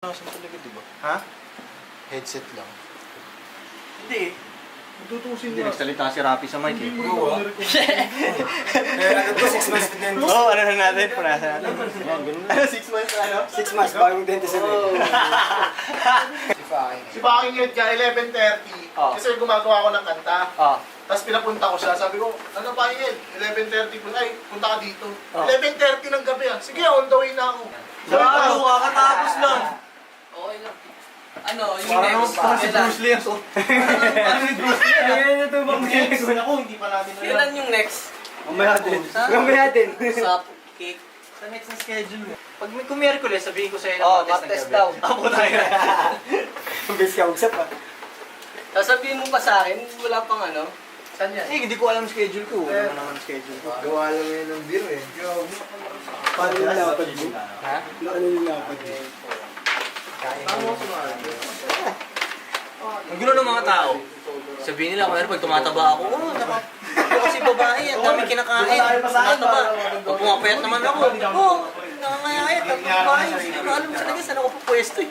Nasaan talaga, di ba? Ha? Headset lang. Hindi. Tutusin Hindi, mo. nagsalita si Rapi sa mic eh. Hindi mo ano 6 months na dentist. Oo, ano na natin? Punasa natin. Yan, ganun na. 6 months ano? 6 months bagong dentist na Si Baking yun ka, 11:30. Oh. Kasi gumagawa ko ng kanta. Ah. Tapos pinapunta ko siya, sabi ko, ano Baking yun? 11:30 po, ay, punta ka dito. Oh. 11:30 ng gabi ah. Sige, on the way na ako. Sarado, kakatapos lang. Okay lang. Ano, yung Parang next. si Bruce Lee. Parang si Bruce Lee. Ayan yung tubang Next ko na ko, hindi pa natin Kailan yung next? Mamaya din. Mamaya din. Sa cake. Sa next na schedule mo. Pag may kumiyerkules, sabihin ko sa'yo na Oh, Martes Martes daw. Ako tayo. Mabilis ka usap ah. Sasabihin mo pa sa akin, wala pang ano. Saan yan? Hindi ko alam schedule ko. Wala naman schedule ko. Gawa lang yan ng beer eh. Paano yung lapad mo? Ha? Ano yung lapad mo? Ang gulo ng mga tao. Sabihin nila, kung pag tumataba ako, ako kasi babae, ang dami kinakain. Tumataba. Pag pumapayat naman ako, nakangayayat, ang babae. Hindi ko alam sa taga, saan ako pupwesto eh.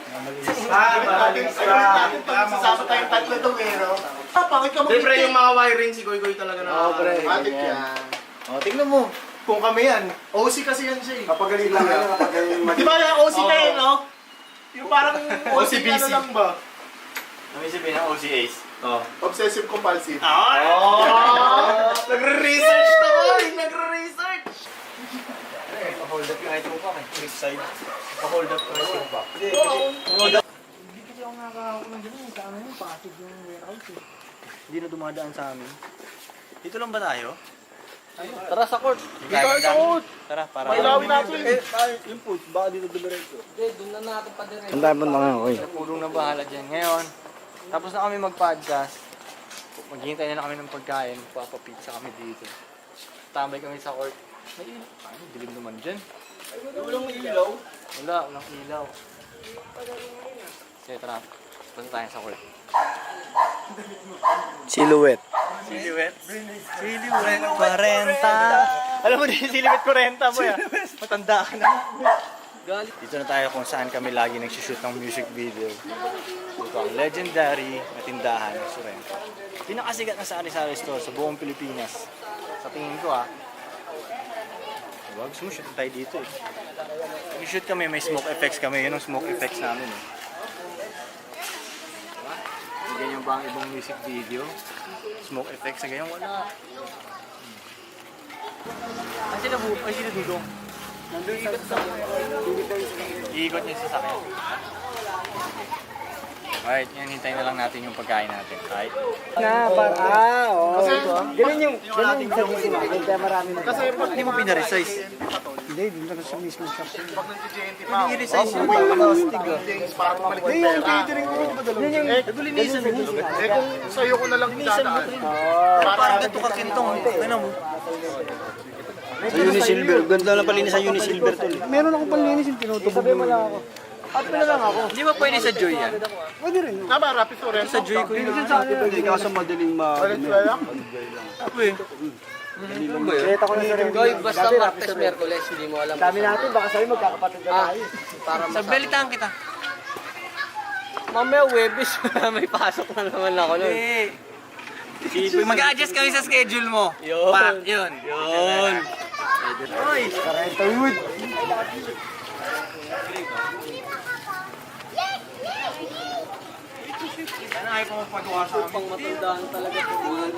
Natin pag sasama tayong tatlo itong ero. Ah, bakit ka Siyempre mag-take? yung mga wiring, si Goy Goy talaga na. Oo, pre. Matik yan. O, tignan mo. Kung kami yan, OC kasi yan siya eh. Kapag galing lang yan, kapag galing Di ba yung OC kayo, no? Yung parang OC OCBC. ano lang ba? Ano yung sabihin ng OCAs? Oh. Obsessive compulsive. Oh! Nagre-research na ko! Nagre-research! Pa-hold up yung ito pa, flip side. Pa-hold up yung ito pa. Hindi kasi ako nakakahawak ng ganun. Sa amin yung pasig yung warehouse eh. Hindi na dumadaan sa amin. Dito lang ba tayo? Tara sa court. Dito sa court! Tara, para. Mailawin natin. Yung food, baka dito dumiretso. Hindi, doon na natin pa din. Ang dami na nga ako eh. Pulong na bahala dyan. Ngayon, tapos na kami mag-podcast. Maghihintay na kami ng pagkain. Papapizza kami dito. Tambay kami sa court. May ilaw. Ano, dilim naman dyan. Walang ilaw. Walang ilaw. Sige, tara. Punta tayo sa court. Silhouette. Silhouette. Silhouette 40. Alam mo din, Silhouette 40 boy ah. Matanda ka na. Dito na tayo kung saan kami lagi nagsushoot ng music video. Ito ang legendary na tindahan ng Sorrento. Pinakasigat na sari-sari store sa buong Pilipinas. Sa tingin ko ah. Diba? Gusto mo shoot tayo dito eh. Pag-shoot kami, may smoke effects kami. Yun ang smoke effects namin eh. Diba? Ganyan ba ang ibang music video? Smoke effects na ganyan, wala. Ay sila dudong. Iikot niya sa sasakyan. Alright, yan, hintayin na lang natin yung pagkain natin. Alright? Oo. Ganun yung sa gising natin, kaya marami na. Kasi pag Hindi mo pinaresize. Hindi, dito na sa mismo shop. pag nag-GNT pa ako, I-resize yun. days, parang bumalik ng pera. catering ko rin padalo. Yun yung Nagulinisan mo. Eh kung sa'yo ko na lang dadaan. Parang ganito ka kintong. Ano mo? Sa Unisilver, ganda na palinis sa Unisilver tol. Meron akong panlinis yung tinutubog. Sabi mo lang ako. At na lang ako. Hindi ba pwede sa Joy yan? Pwede rin. Tama, Rapid Sorrento. Sa Joy ko yun. Sa akin, pwede ka sa madaling Valenzuela. Ako eh. Kaya ako na sa rin. Goy, basta Martes, Merkules, hindi mo alam. Dami natin, baka sabi magkakapatid na tayo. Para Sa balitaan kita. Mamaya Webis, may pasok na naman ako nun. Mag-adjust kami sa schedule mo. Yun. Pak, yun. Yun. Oy. Karento wood. Sana ayaw pa mapagawa sa amin. Pang matandaan talaga ito.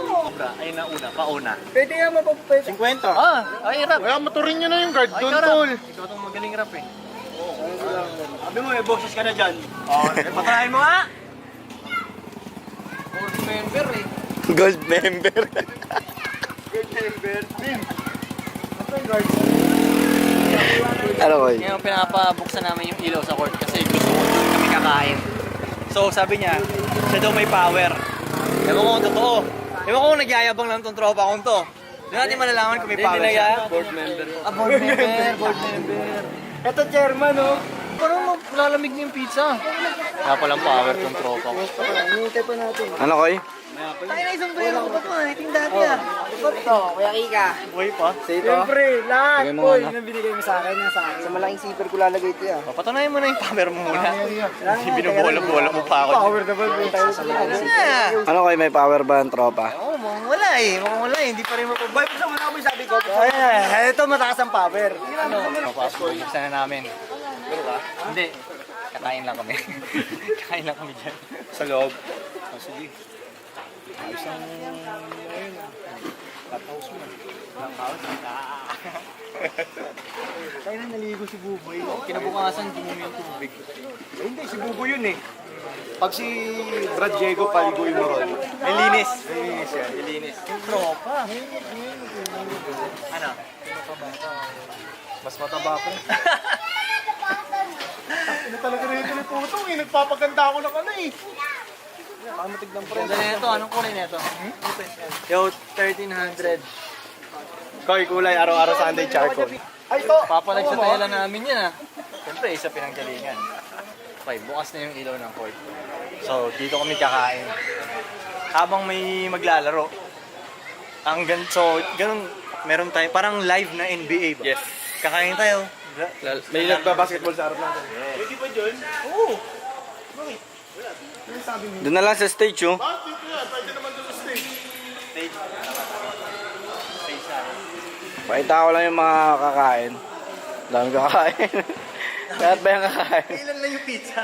Sobra. Ayun na una. Pauna. Pwede nga mapapwede. 50. Ah, ay rap. Kaya maturin nyo na yung guard Ay, doon, ikaw tol. rap. Ikaw itong magaling rap eh. Sabi mo, may boses ka na dyan. Patarahin mo nga. Board member eh. Gold member. Ano ko? Ngayon pinapabuksan namin yung ilaw sa court kasi gusto ko doon kami kakain. So sabi niya, siya daw may power. Ewan ko kung totoo. Ewan ko kung nagyayabang lang tong tropa kong to. Doon natin malalaman kung may power siya. Board member. Ah, board member, board member. Ito chairman, oh. Parang lalamig na yung pizza. Kaya palang power tong tropa ko. Hinihintay pa natin. Ano koy? Tayo na isang buhay ko pa to. Iting dati ah. Ito, Kuya Kika. Buhay pa. Siyempre, lahat. Bigay mo Boy, muna. yung binigay mo sa akin, sa akin. Sa malaking zipper ko lalagay ito yan. Papatunayan mo na yung power mo muna. Hindi binubola-bola mo pa ako. Power na ba? Tayo sa malaking Ah! Ano kayo, may power ba ang tropa? Oo, mukhang wala eh. Mukhang wala eh. Hindi pa rin mapabay. Boy, wala mo yung sabi ko. Ayan, ito mataas ang power. Buksan na namin. Hindi. Kakain lang kami. Kakain lang kami dyan. Sa loob. Oh, sige. Ayos ang... Ayun. Tathouse mo. Tathouse? Kaya na naligo si Buboy. Kinabukasan, dumi yung tubig. Hindi, si Bubo yun eh. Pag si Brad Diego, paliguin mo ron. May linis. Linis yan. May linis. Yung tropa. Ano? Mas mataba ko. Ano talaga rin ito ni Putong eh. Nagpapaganda ako ng ano eh. Ganda na ito. Anong kulay na ito? Yo, 1300. Koy, kulay, araw-araw Sunday charcoal. Ay, ito! Papalag sa tela namin yan ah. Siyempre, isa pinanggalingan. Okay, bukas na yung ilaw ng court. So, dito kami kakain. Habang may maglalaro. So, ganun, meron tayo, parang live na NBA ba? Yes. Kakain tayo. May nagbabasketball sa harap natin. Pwede ba dyan? Doon na lang sa stage, oh. Bakit dito yan? Pwede naman doon sa stage. Stage. Stage na. Pakita ko lang yung mga kakain. Dami kakain. Lahat ba yung kakain? Ilan lang yung pizza?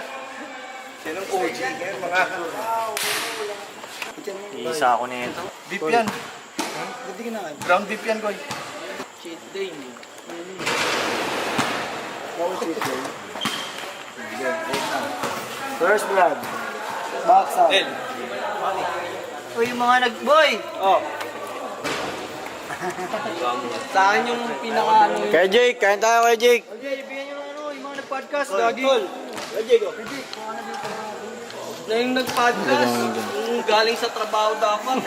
Yan ang OG. Yan, mga... Isa ako nito. Beef yan. Hindi ka na. Ground beef yan, Koy. Cheat day. First blood. Box out. Uy, mga nag-boy! Oh. Sa akin yung pinaka ano yung... Kaya Jake, kain tayo kay Jake. Okay, bigyan nyo ng ano, yung mga nag-podcast. Lagi. Na yung nag-podcast, yung galing sa trabaho dapat.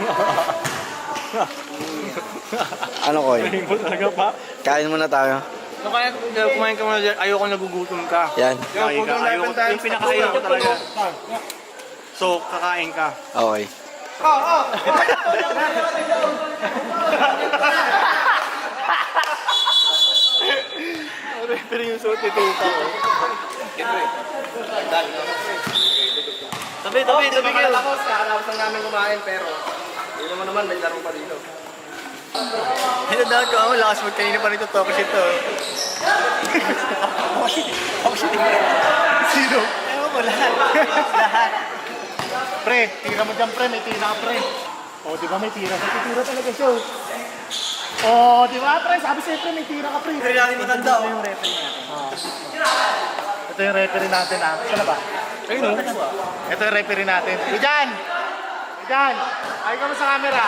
Ano ko Talaga pa? Kain muna tayo. No, kaya kumain ka muna dyan, ayoko nagugutom ka. Yan. Kakain ka, ayoko, yung pinakain ko talaga. So, kakain ka. Okay. Pero yung suot ni Tupa ko. Tabi kayo. Tapos, kakaraos lang namin kumain, pero... Yun naman, may laro pa dito. Hinadaan ko ako, lakas mo kanina pa rito talk shit to. Sino? Ewan ko, lahat. Lahat. Pre, tira mo dyan pre. May tira ka pre. O, di ba may tira? May tira talaga siya. O, di ba pre? Sabi sa'yo pre, may tira ka pre. Pero natin matanda yung referee natin. Ito yung referee natin ha. Saan ba? Ayun o. Ito yung referee natin. Ijan! Ijan! Ay ka mo sa camera.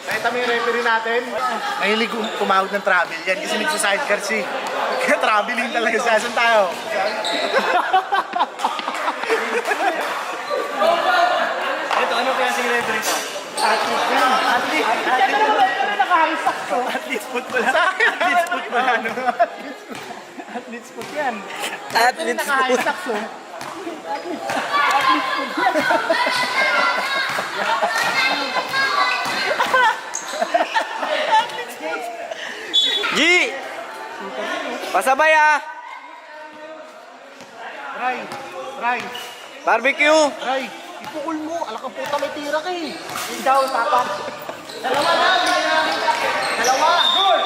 Nakita mo yung referee natin? Mahilig kumahod ng travel yan kasi nagsa-sidecar siya. Kaya traveling talaga siya. Saan tayo? Ito, ano kaya sing referee ko? Athlete yan. Athlete. Athlete. Nakahangstak to. Athlete football. Athlete football. Ano? Athlete spot yan. Athlete Nakahangstak to. G! Pasabay ah! Ray. Ray. Barbecue! Ray. Ipukul mo. Alak ang puta may tira ka eh. Ikaw, tapak. Dalawa lang. Dalawa. Goal!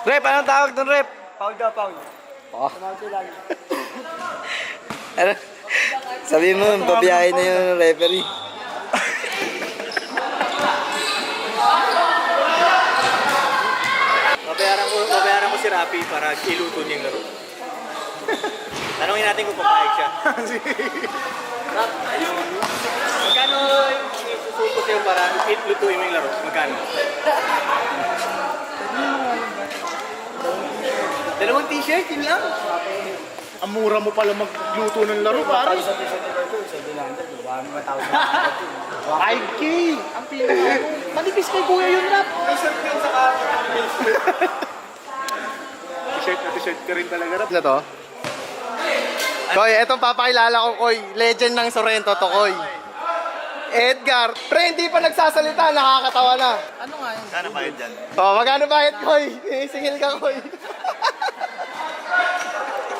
Rep, anong tawag doon, Rep? Foul daw, foul. Oh. Ano? Sabi mo, babiyahin na yung referee. Babayaran ko si Rapi para iluto niya yung laro. Tanungin natin kung papayag siya. Rap, ayun. Magkano isusuko sa'yo para ilutuin mo yung laro? Magkano? Dalawang t-shirt, yun lang. Ang mura mo pala magluto ng laro, pare. 5K! Ang pinaka. Manipis kay kuya yun, Rap. T-shirt ka rin talaga, Rap. Na to? Koy, etong papakilala ko, Koy. Legend ng Sorrento to, Koy. Edgar. Pre, hindi pa nagsasalita, nakakatawa na. Sana bayad dyan. Oh, magkano bayad, Koy? Singil ka, Koy.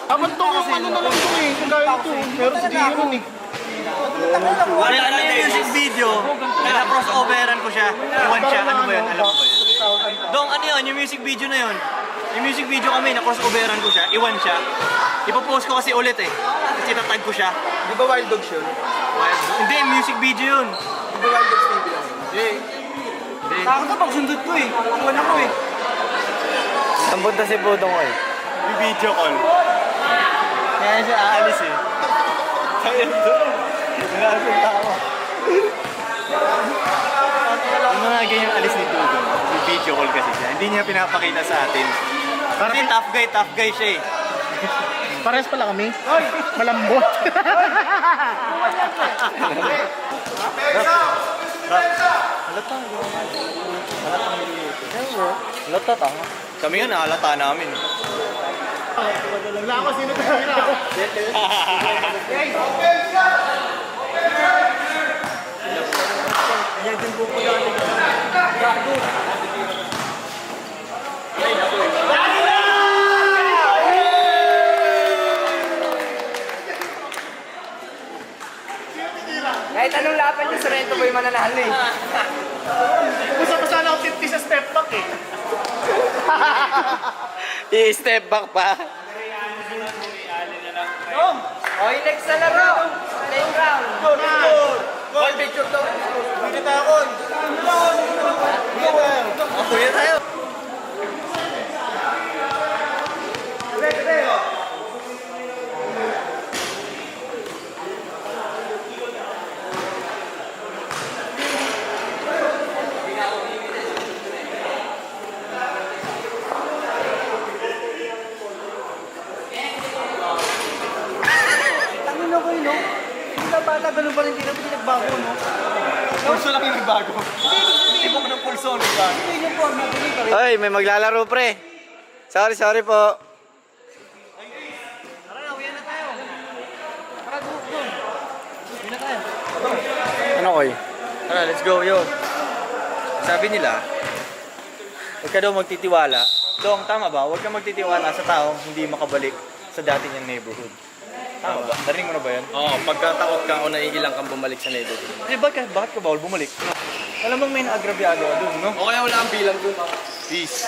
Dapat to yung ano na lang ito eh. Kung gaya ito. Pero si Dio nun eh. Ano yung music video? Kaya crossoveran ko siya. Iwan siya. Ano ba yun? Alam mo ba yun? Dong, ano yun? Yung music video na yun. Yung music video kami, na crossoveran ko siya. Iwan siya. Ipopost ko kasi ulit eh. Kasi itatag ko siya. Di ba Wild Dogs yun? Hindi, music video yun. Di ba Wild Dogs TV lang? Hindi. Takot na pagsundot ko eh. Iwan ako eh. Ang punta si Budong ko eh. Video call. Kaya siya aalis eh. Kaya doon. Wala siyang tao. Yung mga ganyang alis ni Dudong, video call kasi siya. Hindi niya pinapakita sa atin. Kasi tough guy siya eh. Pares pala kami. Malambot. Halata tanga. Kami nga nahalata namin. Wala ako sino talaga. Kahit anong laban niya sa Rento Boy mananalo eh. Gusto ko sana ako 50 sa step back eh. I-step back pa. Okay, next na laro. Playground. Goal picture to. Hindi tayo kon. Kuya tayo. Ano na ko yun, no? Hindi na bata, ganun pa rin, hindi na pinagbago, no? Pulso lang yung nagbago. Hindi mo ko ng pulso ang nagbago. Hindi yung forma, hindi pa rin. Ay, may maglalaro pre. Sorry po. Tara na, uyan na tayo. Tara, go. Uyan na tayo. Ano koy? Tara, let's go yun. Sabi nila, huwag ka daw magtitiwala. Dong, tama ba? Huwag ka magtitiwala sa taong hindi makabalik sa dati niyang neighborhood. Tama ba? Narinig mo na ba yan? Oo, pagkatakot ka o naiilang kang bumalik sa neighborhood. Eh, bakit ka bawal bumalik? Alam mo may naagrabyado doon, no? O kaya wala ang bilang doon. Peace.